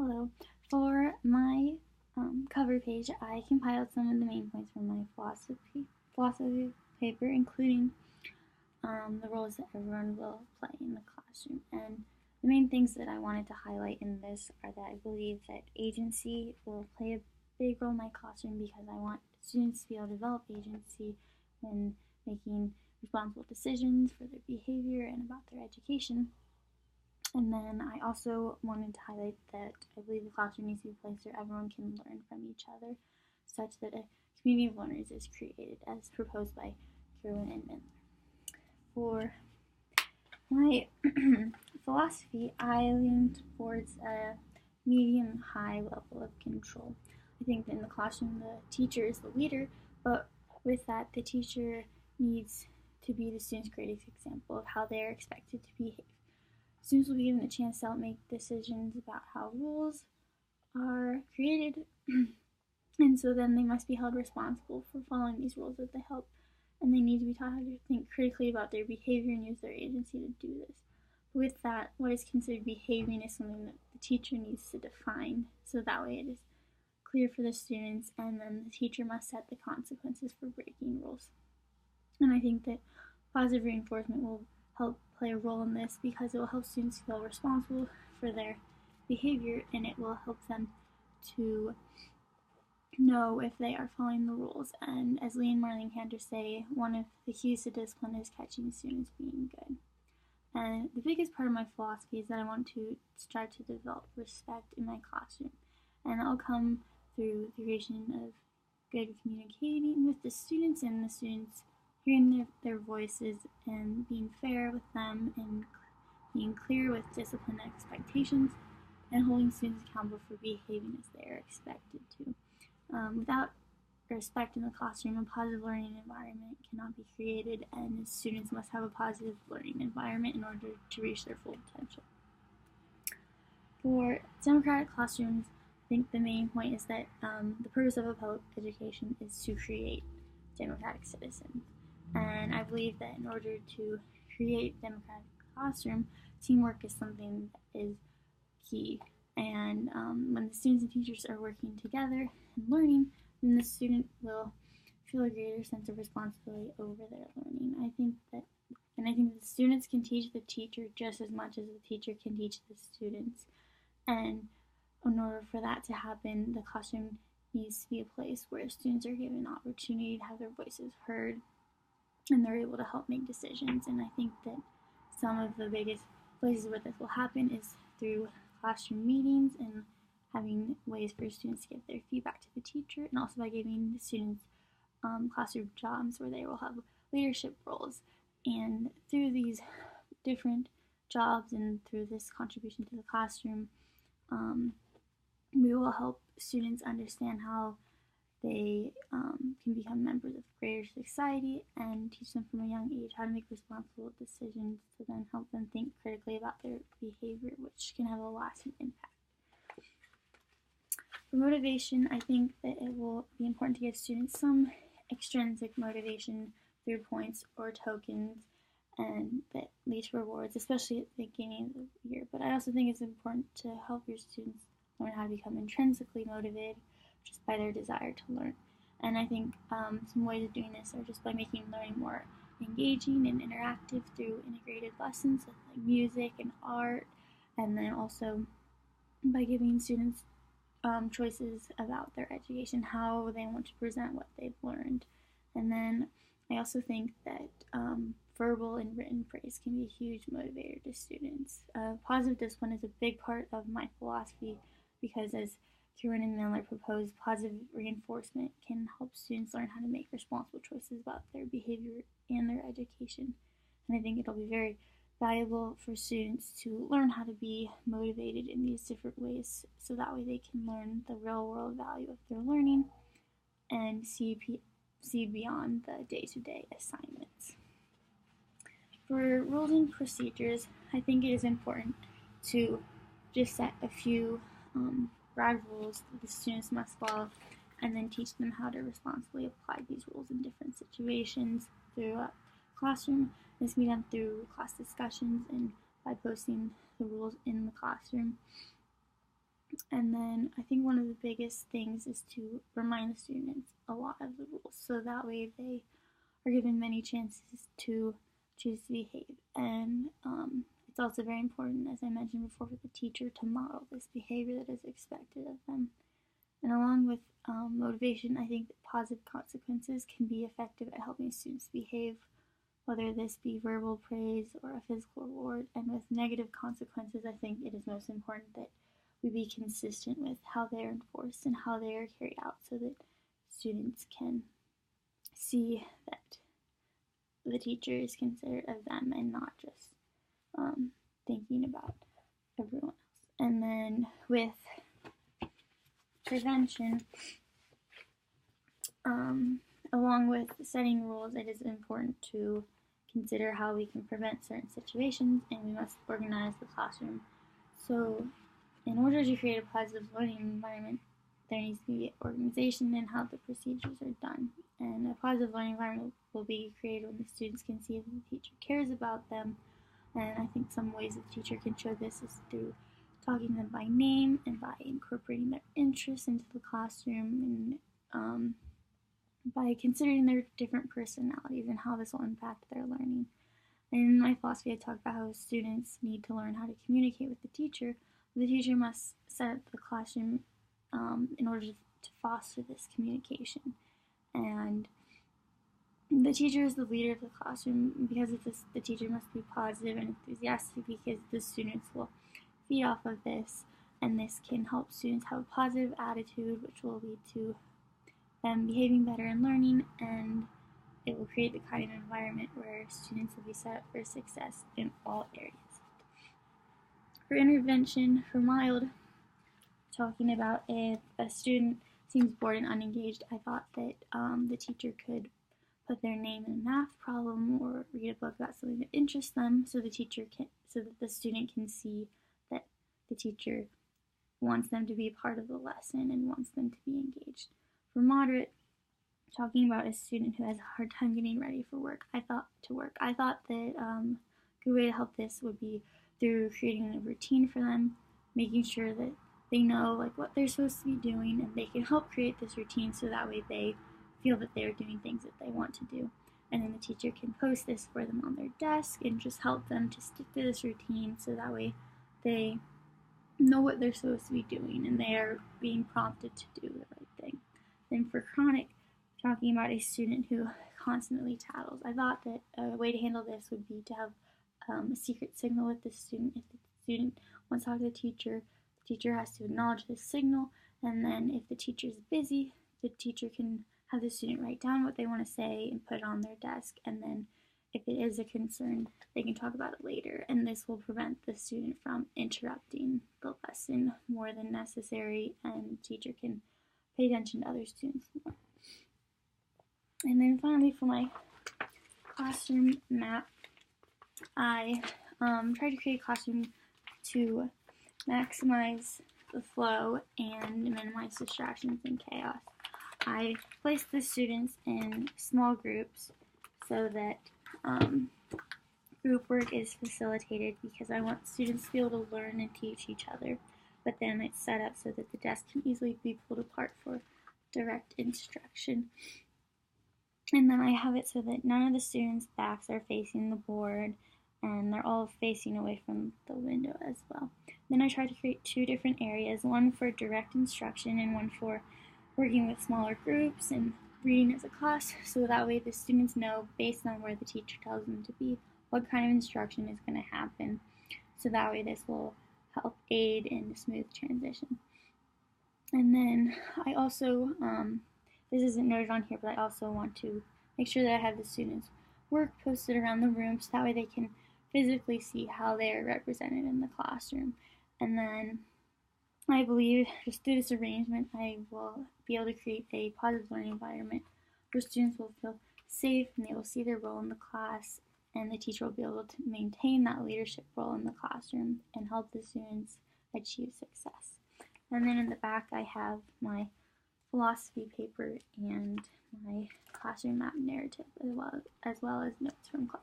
Hello. For my cover page, I compiled some of the main points from my philosophy paper, including the roles that everyone will play in the classroom. And the main things that I wanted to highlight in this are that I believe that agency will play a big role in my classroom because I want students to be able to develop agency when making responsible decisions for their behavior and about their education. And then I also wanted to highlight that I believe the classroom needs to be a place where everyone can learn from each other, such that a community of learners is created, as proposed by Kerwin and Mendler. For my philosophy, I leaned towards a medium-high level of control. I think that in the classroom, the teacher is the leader, but with that, the teacher needs to be the student's greatest example of how they are expected to behave. Students will be given a chance to help make decisions about how rules are created, and so then they must be held responsible for following these rules that they help, and they need to be taught how to think critically about their behavior and use their agency to do this. With that, what is considered behaving is something that the teacher needs to define, so that way it is clear for the students, and then the teacher must set the consequences for breaking rules. And I think that positive reinforcement will help play a role in this because it will help students feel responsible for their behavior, and it will help them to know if they are following the rules. And as Lee and Marlene Cantor say, one of the keys to discipline is catching students being good. And the biggest part of my philosophy is that I want to start to develop respect in my classroom, and that will come through the creation of good communicating with the students, and the students hearing their voices and being fair with them and being clear with discipline expectations, and holding students accountable for behaving as they are expected to. Without respect in the classroom, a positive learning environment cannot be created, and students must have a positive learning environment in order to reach their full potential. For democratic classrooms, I think the main point is that the purpose of a public education is to create democratic citizens. And I believe that in order to create democratic classroom, teamwork is something that is key. And when the students and teachers are working together and learning, then the student will feel a greater sense of responsibility over their learning. I think that the students can teach the teacher just as much as the teacher can teach the students. And in order for that to happen, the classroom needs to be a place where students are given an opportunity to have their voices heard, and they're able to help make decisions. And I think that some of the biggest places where this will happen is through classroom meetings and having ways for students to give their feedback to the teacher, and also by giving the students classroom jobs where they will have leadership roles. And through these different jobs and through this contribution to the classroom, we will help students understand how they can become members of greater society, and teach them from a young age how to make responsible decisions to then help them think critically about their behavior, which can have a lasting impact. For motivation, I think that it will be important to give students some extrinsic motivation through points or tokens, and that lead to rewards, especially at the beginning of the year. But I also think it's important to help your students learn how to become intrinsically motivated just by their desire to learn. And I think some ways of doing this are just by making learning more engaging and interactive through integrated lessons with like music and art, and then also by giving students choices about their education, how they want to present what they've learned. And then I also think that verbal and written praise can be a huge motivator to students. Positive discipline is a big part of my philosophy because, as Kieran and Miller proposed, positive reinforcement can help students learn how to make responsible choices about their behavior and their education. And I think it'll be very valuable for students to learn how to be motivated in these different ways, so that way they can learn the real world value of their learning and see beyond the day-to-day assignments. For rules and procedures, I think it is important to just set a few broad rules that the students must follow, and then teach them how to responsibly apply these rules in different situations throughout the classroom. This can be done through class discussions and by posting the rules in the classroom. And then I think one of the biggest things is to remind the students a lot of the rules, so that way they are given many chances to choose to behave. And it's also very important, as I mentioned before, for the teacher to model this behavior that is expected of them. And along with motivation, I think that positive consequences can be effective at helping students behave, whether this be verbal praise or a physical reward. And with negative consequences, I think it is most important that we be consistent with how they are enforced and how they are carried out, so that students can see that the teacher is considerate of them and not just thinking about everyone else. And then with prevention, along with setting rules, it is important to consider how we can prevent certain situations, and we must organize the classroom. So in order to create a positive learning environment, there needs to be organization in how the procedures are done. And a positive learning environment will be created when the students can see that the teacher cares about them. And I think some ways the teacher can show this is through talking to them by name and by incorporating their interests into the classroom, and by considering their different personalities and how this will impact their learning. And in my philosophy, I talk about how students need to learn how to communicate with the teacher. The teacher must set up the classroom in order to foster this communication. And the teacher is the leader of the classroom. Because of this, the teacher must be positive and enthusiastic, because the students will feed off of this, and this can help students have a positive attitude, which will lead to them behaving better and learning, and it will create the kind of environment where students will be set up for success in all areas. For intervention, for mild, talking about if a student seems bored and unengaged, I thought that the teacher could put their name in a math problem or read a book about something that interests them, so that the student can see that the teacher wants them to be a part of the lesson and wants them to be engaged. For moderate, talking about a student who has a hard time getting ready for work, I thought that a good way to help this would be through creating a routine for them, making sure that they know what they're supposed to be doing, and they can help create this routine so that way they feel that they're doing things that they want to do. And then the teacher can post this for them on their desk and just help them to stick to this routine, so that way they know what they're supposed to be doing and they are being prompted to do the right thing. Then for chronic, talking about a student who constantly tattles, I thought that a way to handle this would be to have a secret signal with the student. If the student wants to talk to the teacher has to acknowledge this signal, and then if the teacher is busy, the teacher can have the student write down what they want to say and put it on their desk, and then if it is a concern, they can talk about it later, and this will prevent the student from interrupting the lesson more than necessary, and the teacher can pay attention to other students more. And then finally, for my classroom map, I tried to create a classroom to maximize the flow and minimize distractions and chaos. I placed the students in small groups so that group work is facilitated, because I want students to be able to learn and teach each other, but then it's set up so that the desk can easily be pulled apart for direct instruction. And then I have it so that none of the students' backs are facing the board, and they're all facing away from the window as well. Then I tried to create two different areas, one for direct instruction and one for working with smaller groups and reading as a class, so that way the students know, based on where the teacher tells them to be, what kind of instruction is going to happen. So that way this will help aid in a smooth transition. And then I also, this isn't noted on here, but I also want to make sure that I have the students' work posted around the room, so that way they can physically see how they are represented in the classroom. And then I believe just through this arrangement, I will be able to create a positive learning environment where students will feel safe and they will see their role in the class, and the teacher will be able to maintain that leadership role in the classroom and help the students achieve success. And then in the back, I have my philosophy paper and my classroom map narrative, as well as notes from class.